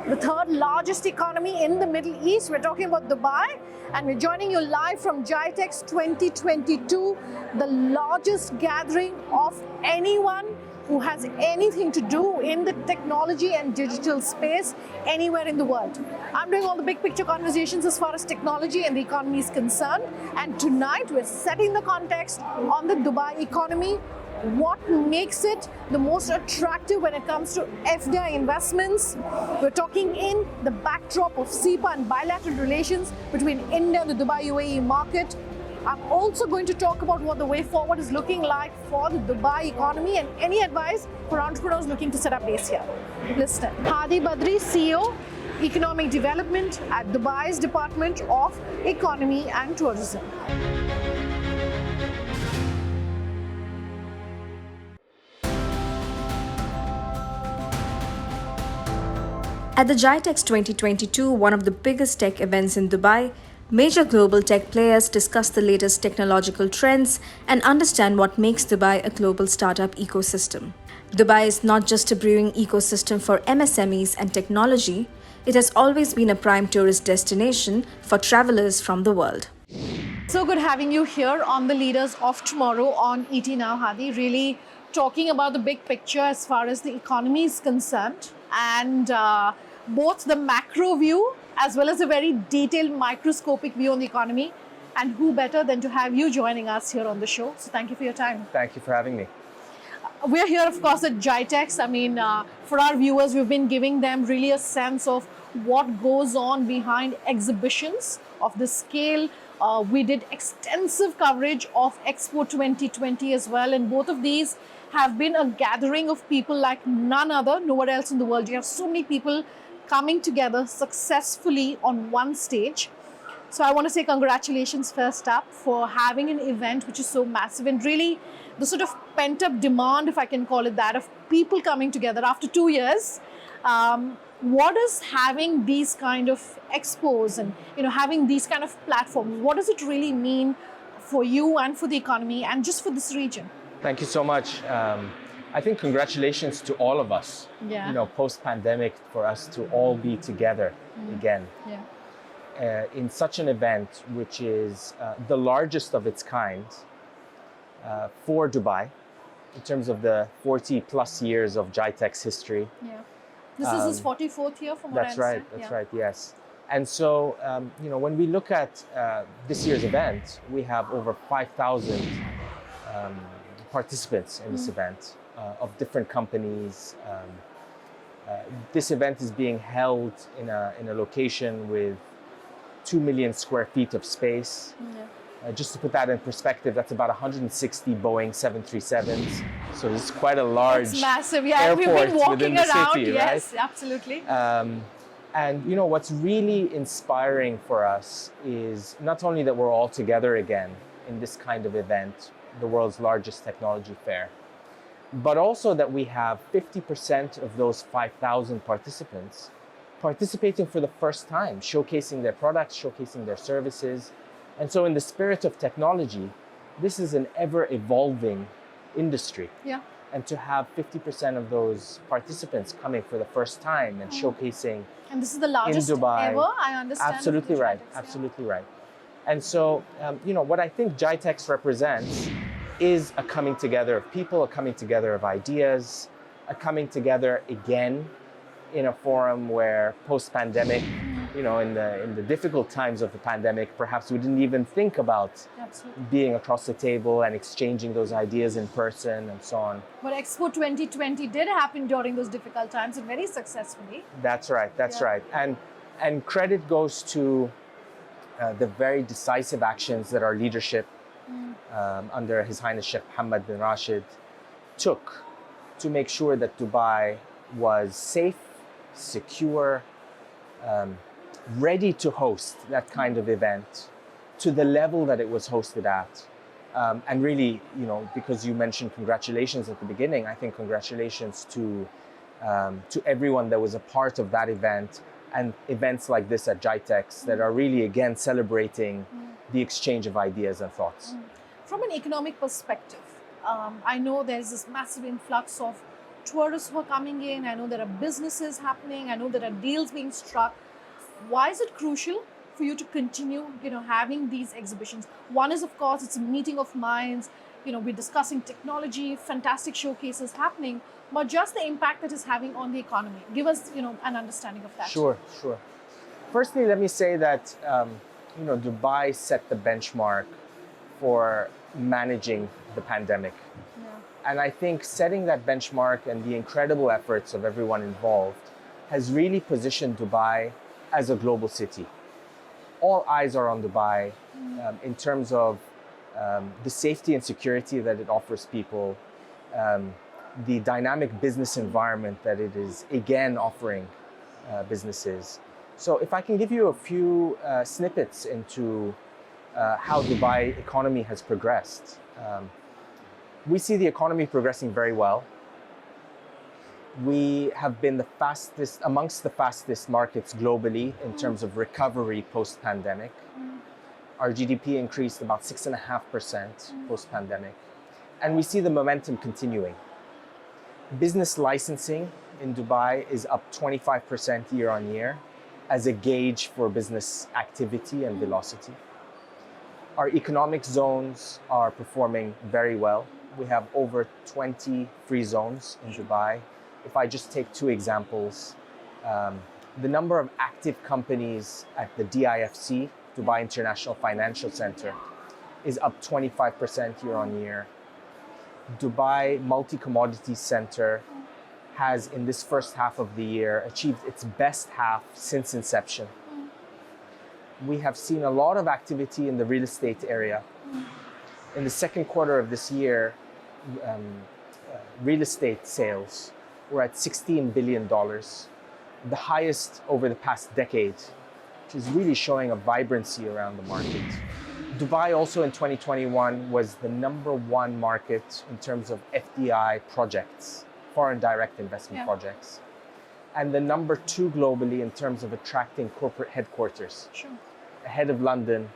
the third largest economy in the Middle East. We're talking about Dubai, and we're joining you live from GITEX 2022, the largest gathering of anyone who has anything to do in the technology and digital space anywhere in the world. I'm doing all the big picture conversations as far as technology and the economy is concerned, and tonight we're setting the context on the Dubai economy. What makes it the most attractive when it comes to FDI investments? We're talking in the backdrop of CEPA and bilateral relations between India and the Dubai-UAE market. I'm also going to talk about what the way forward is looking like for the Dubai economy and any advice for entrepreneurs looking to set up base here. Listen, Hadi Badri, CEO, Economic Development at Dubai's Department of Economy and Tourism. At the GITEX 2022, one of the biggest tech events in Dubai, major global tech players discuss the latest technological trends and understand what makes Dubai a global startup ecosystem. Dubai is not just a brewing ecosystem for MSMEs and technology, it has always been a prime tourist destination for travelers from the world. So good having you here on the Leaders of Tomorrow on ET Now, Hadi. Really talking about the big picture as far as the economy is concerned, and both the macro view as well as a very detailed microscopic view on the economy. And who better than to have you joining us here on the show. So thank you for your time. Thank you for having me. We're here, of course, at GITEX. I mean, for our viewers, we've been giving them really a sense of what goes on behind exhibitions of this scale. We did extensive coverage of Expo 2020 as well. And both of these have been a gathering of people like none other, nowhere else in the world. You have so many people coming together successfully on one stage. So I want to say congratulations first up for having an event which is so massive, and really the sort of pent-up demand, if I can call it that, of people coming together after 2 years. What does having these kind of expos and having these kind of platforms, what does it really mean for you and for the economy and just for this region? Thank you so much. I think congratulations to all of us. Yeah. Post-pandemic, for us to all be together again. Yeah. In such an event, which is the largest of its kind for Dubai, in terms of the 40 plus years of GITEX history. Yeah. This is his 44th year from what I understand. That's right, yes. And so, when we look at this year's event, we have over 5,000 participants in this event of different companies. This event is being held in a location with 2 million square feet of space. Yeah. Just to put that in perspective, that's about 160 Boeing 737s. So it's quite a large It's massive, yeah. airport We've been walking within the around, city, yes, right? absolutely. And what's really inspiring for us is not only that we're all together again in this kind of event, the world's largest technology fair, but also that we have 50% of those 5,000 participants participating for the first time, showcasing their products, showcasing their services. And so in the spirit of technology, this is an ever-evolving industry. Yeah. And to have 50% of those participants coming for the first time and showcasing And this is the largest in Dubai, ever, I understand. Absolutely right, GITEX, absolutely right. And so, what I think GITEX represents is a coming together of people, a coming together of ideas, a coming together again in a forum where post-pandemic, in the difficult times of the pandemic, perhaps we didn't even think about being across the table and exchanging those ideas in person and so on. But Expo 2020 did happen during those difficult times and very successfully. That's right. And credit goes to the very decisive actions that our leadership under His Highness Sheikh Mohammed bin Rashid took to make sure that Dubai was safe, secure, ready to host that kind of event to the level that it was hosted at. And really, because you mentioned congratulations at the beginning, I think congratulations to everyone that was a part of that event and events like this at GITEX that are really, again, celebrating the exchange of ideas and thoughts. From an economic perspective, I know there's this massive influx of tourists who are coming in. I know there are businesses happening. I know there are deals being struck. Why is it crucial for you to continue, having these exhibitions? One is, of course, it's a meeting of minds. We're discussing technology, fantastic showcases happening, but just the impact that is having on the economy. Give us, an understanding of that. Sure. Firstly, let me say that, Dubai set the benchmark for managing the pandemic. Yeah. And I think setting that benchmark and the incredible efforts of everyone involved has really positioned Dubai as a global city. All eyes are on Dubai in terms of the safety and security that it offers people, the dynamic business environment that it is again offering businesses. So if I can give you a few snippets into how Dubai economy has progressed. We see the economy progressing very well. We have been amongst the fastest markets globally in terms of recovery post-pandemic. Our GDP increased about 6.5% post-pandemic. And we see the momentum continuing. Business licensing in Dubai is up 25% year on year as a gauge for business activity and velocity. Our economic zones are performing very well. We have over 20 free zones in Dubai. If I just take two examples, the number of active companies at the DIFC, Dubai International Financial Center, is up 25% year on year. Dubai Multi-Commodities Center has, in this first half of the year, achieved its best half since inception. We have seen a lot of activity in the real estate area. In the second quarter of this year, real estate sales were at $16 billion, the highest over the past decade, which is really showing a vibrancy around the market. Dubai also in 2021 was the #1 market in terms of FDI projects, foreign direct investment projects, and the #2 globally in terms of attracting corporate headquarters. Sure. Ahead of London,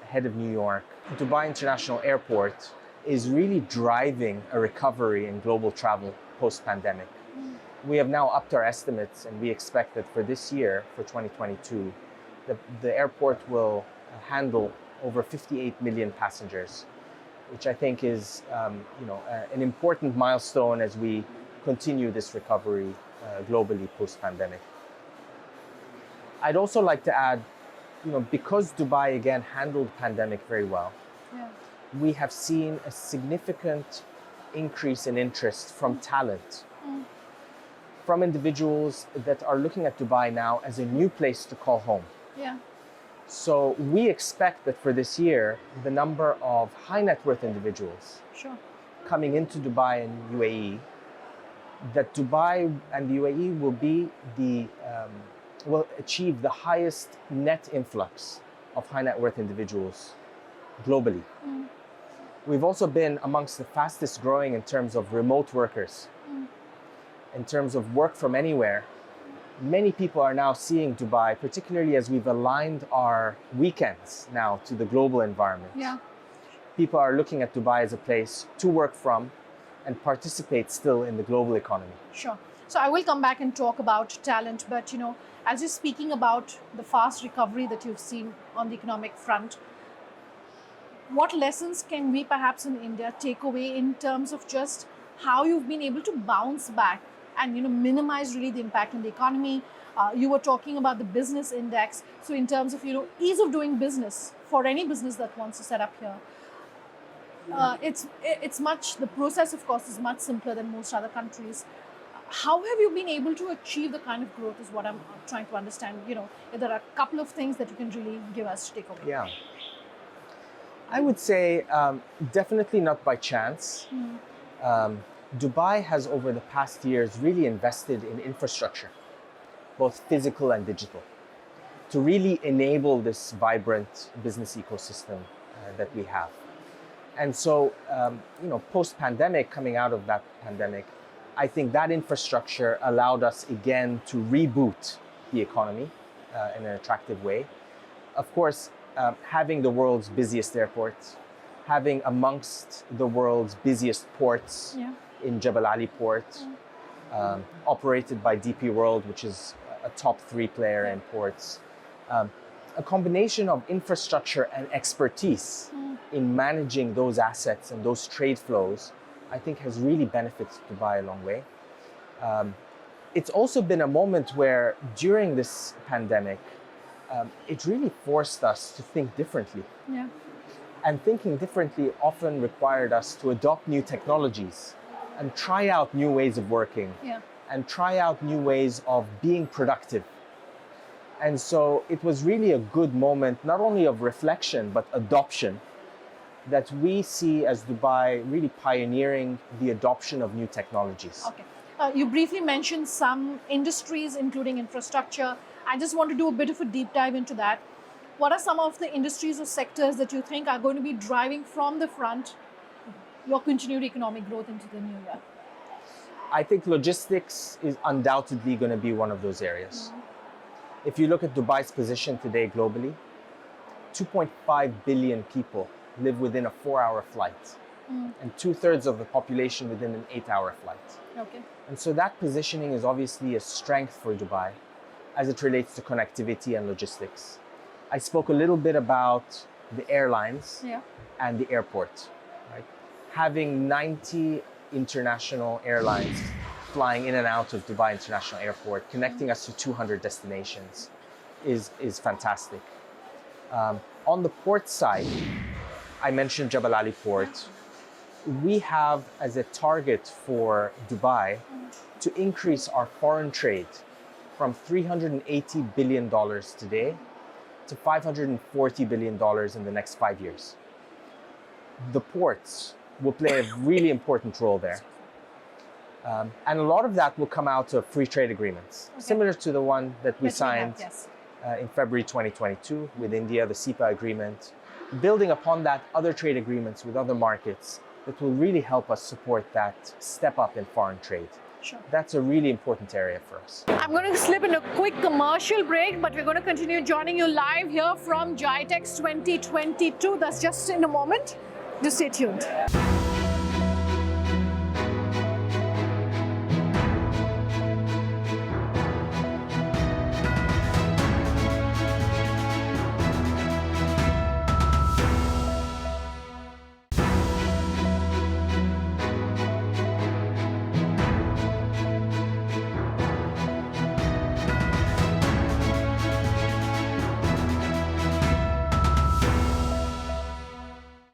ahead of New York. Dubai International Airport is really driving a recovery in global travel post-pandemic. We have now upped our estimates, and we expect that for this year, for 2022, the airport will handle over 58 million passengers, which I think is an important milestone as we continue this recovery globally post-pandemic. I'd also like to add, because Dubai again handled pandemic very well, we have seen a significant increase in interest from talent, from individuals that are looking at Dubai now as a new place to call home. Yeah. So we expect that for this year, the number of high net worth individuals coming into Dubai and UAE, that Dubai and the UAE will achieve the highest net influx of high net worth individuals globally. We've also been amongst the fastest growing in terms of remote workers, in terms of work from anywhere. Many people are now seeing Dubai, particularly as we've aligned our weekends now to the global environment. Yeah. People are looking at Dubai as a place to work from and participate still in the global economy. Sure. So I will come back and talk about talent, but as you're speaking about the fast recovery that you've seen on the economic front, what lessons can we perhaps in India take away in terms of just how you've been able to bounce back and minimize really the impact on the economy? You were talking about the business index. So in terms of ease of doing business for any business that wants to set up here, the process of course is much simpler than most other countries. How have you been able to achieve the kind of growth is what I'm trying to understand. If there are a couple of things that you can really give us to take away. Yeah. I would say definitely not by chance. Dubai has over the past years really invested in infrastructure, both physical and digital, to really enable this vibrant business ecosystem that we have. And so, post-pandemic, coming out of that pandemic, I think that infrastructure allowed us again to reboot the economy in an attractive way. Of course, having the world's busiest airports, having amongst the world's busiest ports in Jebel Ali Port, operated by DP World, which is a top 3 player in ports. A combination of infrastructure and expertise in managing those assets and those trade flows, I think has really benefited Dubai a long way. It's also been a moment where during this pandemic, it really forced us to think differently. Yeah. And thinking differently often required us to adopt new technologies and try out new ways of working and try out new ways of being productive. And so it was really a good moment, not only of reflection, but adoption, that we see as Dubai really pioneering the adoption of new technologies. Okay. You briefly mentioned some industries, including infrastructure. I just want to do a bit of a deep dive into that. What are some of the industries or sectors that you think are going to be driving from the front your continued economic growth into the new year? I think logistics is undoubtedly going to be one of those areas. If you look at Dubai's position today globally, 2.5 billion people live within a 4-hour flight, and 2/3 of the population within an 8-hour flight. Okay. And so that positioning is obviously a strength for Dubai as it relates to connectivity and logistics. I spoke a little bit about the airlines and the airport. Right? Having 90 international airlines flying in and out of Dubai International Airport, connecting us to 200 destinations is fantastic. On the port side, I mentioned Jebel Ali Port. We have as a target for Dubai to increase our foreign trade from $380 billion today to $540 billion in the next 5 years. The ports will play a really important role there. And a lot of that will come out of free trade agreements, similar to the one that we signed in February 2022 with India, the CEPA agreement. Building upon that, other trade agreements with other markets that will really help us support that step up in foreign trade. Sure. That's a really important area for us. I'm going to slip in a quick commercial break, but we're going to continue joining you live here from GITEX 2022. That's just in a moment. Just stay tuned.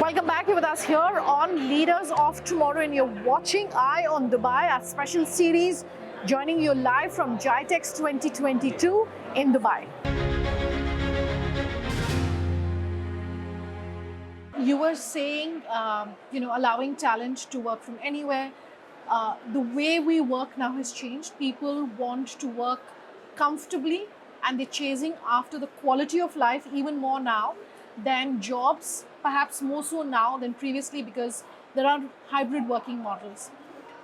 Welcome back. You're with us here on Leaders of Tomorrow, and you're watching Eye on Dubai, our special series, joining you live from GITEX 2022 in Dubai. You were saying, allowing talent to work from anywhere. The way we work now has changed. People want to work comfortably, and they're chasing after the quality of life even more now than jobs, perhaps more so now than previously, because there are hybrid working models.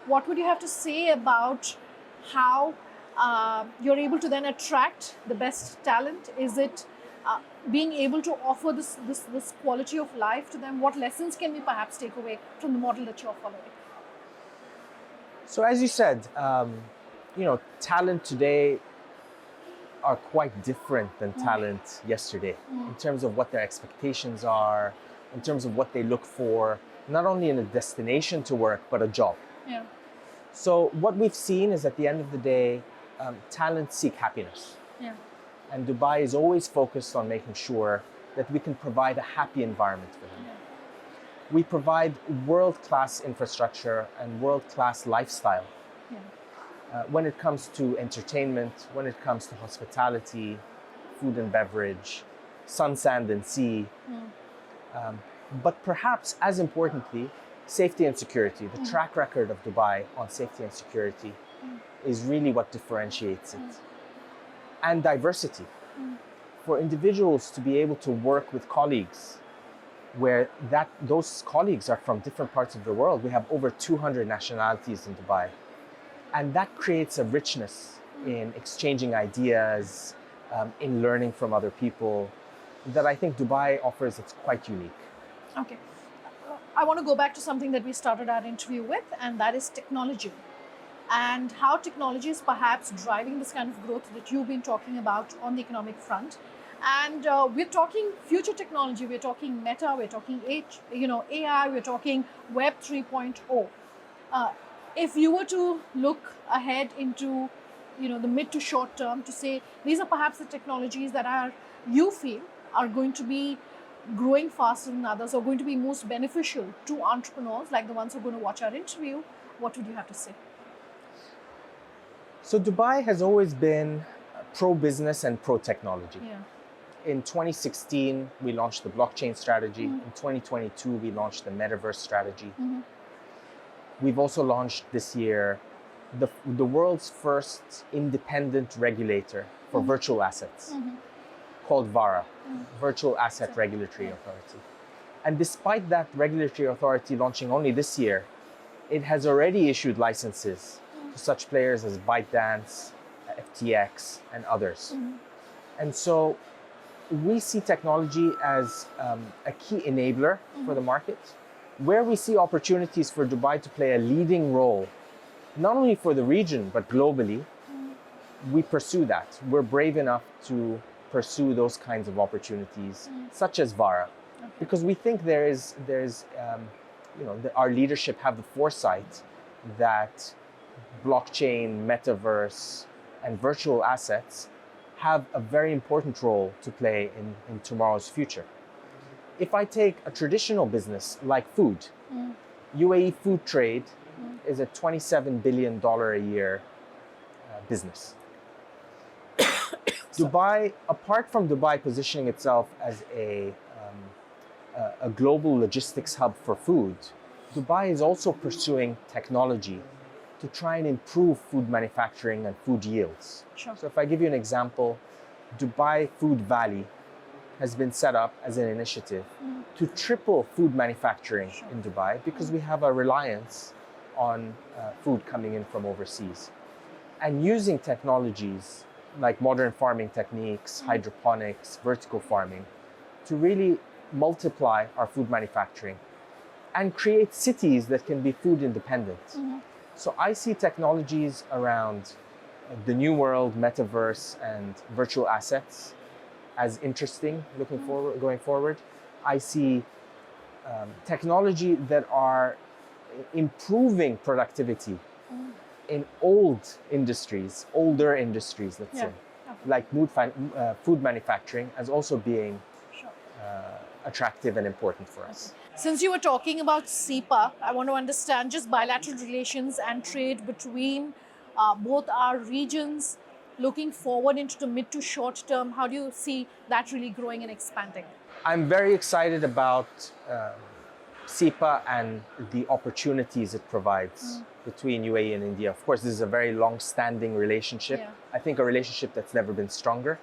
What would you have to say about how you're able to then attract the best talent? Is it being able to offer this quality of life to them? What lessons can we perhaps take away from the model that you're following? So as you said, talent today are quite different than talent yesterday in terms of what their expectations are, in terms of what they look for, not only in a destination to work, but a job. Yeah. So what we've seen is at the end of the day, talent seek happiness. Yeah. And Dubai is always focused on making sure that we can provide a happy environment for them. Yeah. We provide world-class infrastructure and world-class lifestyle. Yeah. When it comes to entertainment, when it comes to hospitality, food and beverage, sun, sand, and sea. But perhaps as importantly, safety and security. The track record of Dubai on safety and security is really what differentiates it. And diversity. For individuals to be able to work with colleagues where those colleagues are from different parts of the world. We have over 200 nationalities in Dubai. And that creates a richness in exchanging ideas, in learning from other people, that I think Dubai offers that's quite unique. Okay. I want to go back to something that we started our interview with, and that is technology. and how technology is perhaps driving this kind of growth that you've been talking about on the economic front. And we're talking future technology, we're talking meta, we're talking AI, we're talking Web 3.0. If you were to look ahead into the mid to short term to say these are perhaps the technologies that you feel are going to be growing faster than others or going to be most beneficial to entrepreneurs like the ones who are going to watch our interview, what would you have to say? So Dubai has always been pro-business and pro-technology. Yeah. In 2016, we launched the blockchain strategy. In 2022, we launched the metaverse strategy. We've also launched this year the world's first independent regulator for virtual assets called VARA, Virtual Asset Regulatory Authority. And despite that regulatory authority launching only this year, it has already issued licenses to such players as ByteDance, FTX, and others. And so we see technology as a key enabler for the market, where we see opportunities for Dubai to play a leading role, not only for the region, but globally. We pursue that. We're brave enough to pursue those kinds of opportunities, such as VARA, because we think our leadership have the foresight that blockchain, metaverse, and virtual assets have a very important role to play in tomorrow's future. If I take a traditional business like food, UAE food trade is a $27 billion a year business. Dubai, apart from Dubai positioning itself as a global logistics hub for food, Dubai is also pursuing technology to try and improve food manufacturing and food yields. Sure. So if I give you an example, Dubai Food Valley has been set up as an initiative to triple food manufacturing in Dubai because we have a reliance on food coming in from overseas. And using technologies like modern farming techniques, hydroponics, vertical farming, to really multiply our food manufacturing and create cities that can be food independent. So I see technologies around the new world, metaverse, and virtual assets as interesting going forward. I see technology that are improving productivity in older industries, let's say, like food manufacturing, as also being attractive and important for us. Since you were talking about CEPA, I want to understand just bilateral relations and trade between both our regions. Looking forward into the mid to short term, how do you see that really growing and expanding? I'm very excited about CEPA and the opportunities it provides between UAE and India. Of course, this is a very long-standing relationship. Yeah. I think a relationship that's never been stronger.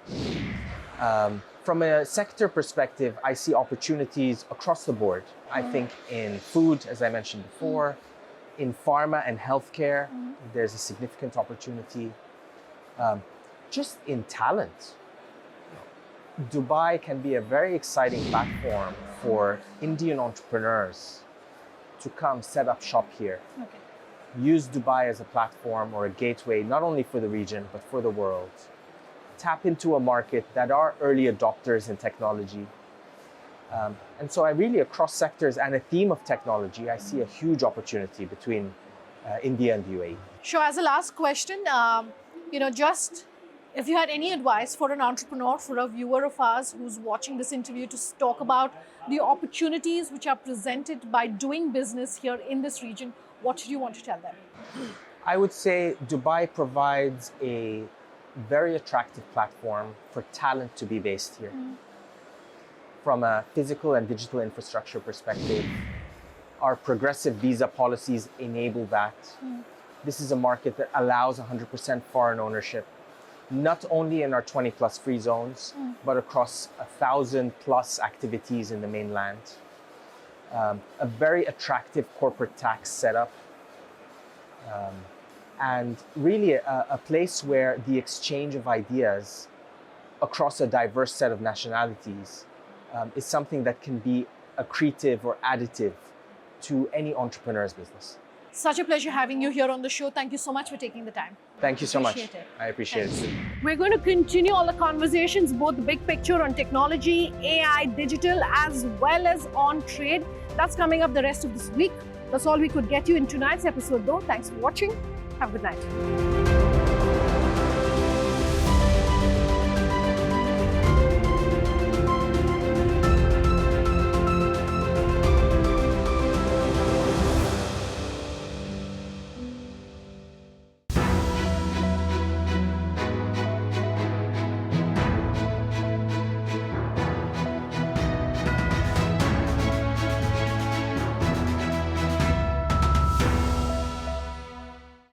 From a sector perspective, I see opportunities across the board. I think in food, as I mentioned before, in pharma and healthcare, there's a significant opportunity. Just in talent, Dubai can be a very exciting platform for Indian entrepreneurs to come set up shop here. Okay. Use Dubai as a platform or a gateway, not only for the region, but for the world. Tap into a market that are early adopters in technology. And so I really, across sectors and a theme of technology, I see a huge opportunity between India and the UAE. Sure, as a last question, just if you had any advice for an entrepreneur, for a viewer of ours who's watching this interview to talk about the opportunities which are presented by doing business here in this region, what do you want to tell them? I would say Dubai provides a very attractive platform for talent to be based here. From a physical and digital infrastructure perspective, our progressive visa policies enable that. This is a market that allows 100% foreign ownership, not only in our 20 plus free zones, but across 1,000 plus activities in the mainland. A very attractive corporate tax setup, and really a place where the exchange of ideas across a diverse set of nationalities is something that can be accretive or additive to any entrepreneur's business. Such a pleasure having you here on the show. Thank you so much for taking the time. Thank you so much. Appreciate it. I appreciate it. We're going to continue all the conversations, both the big picture on technology, AI, digital, as well as on trade. That's coming up the rest of this week. That's all we could get you in tonight's episode, though. Thanks for watching. Have a good night.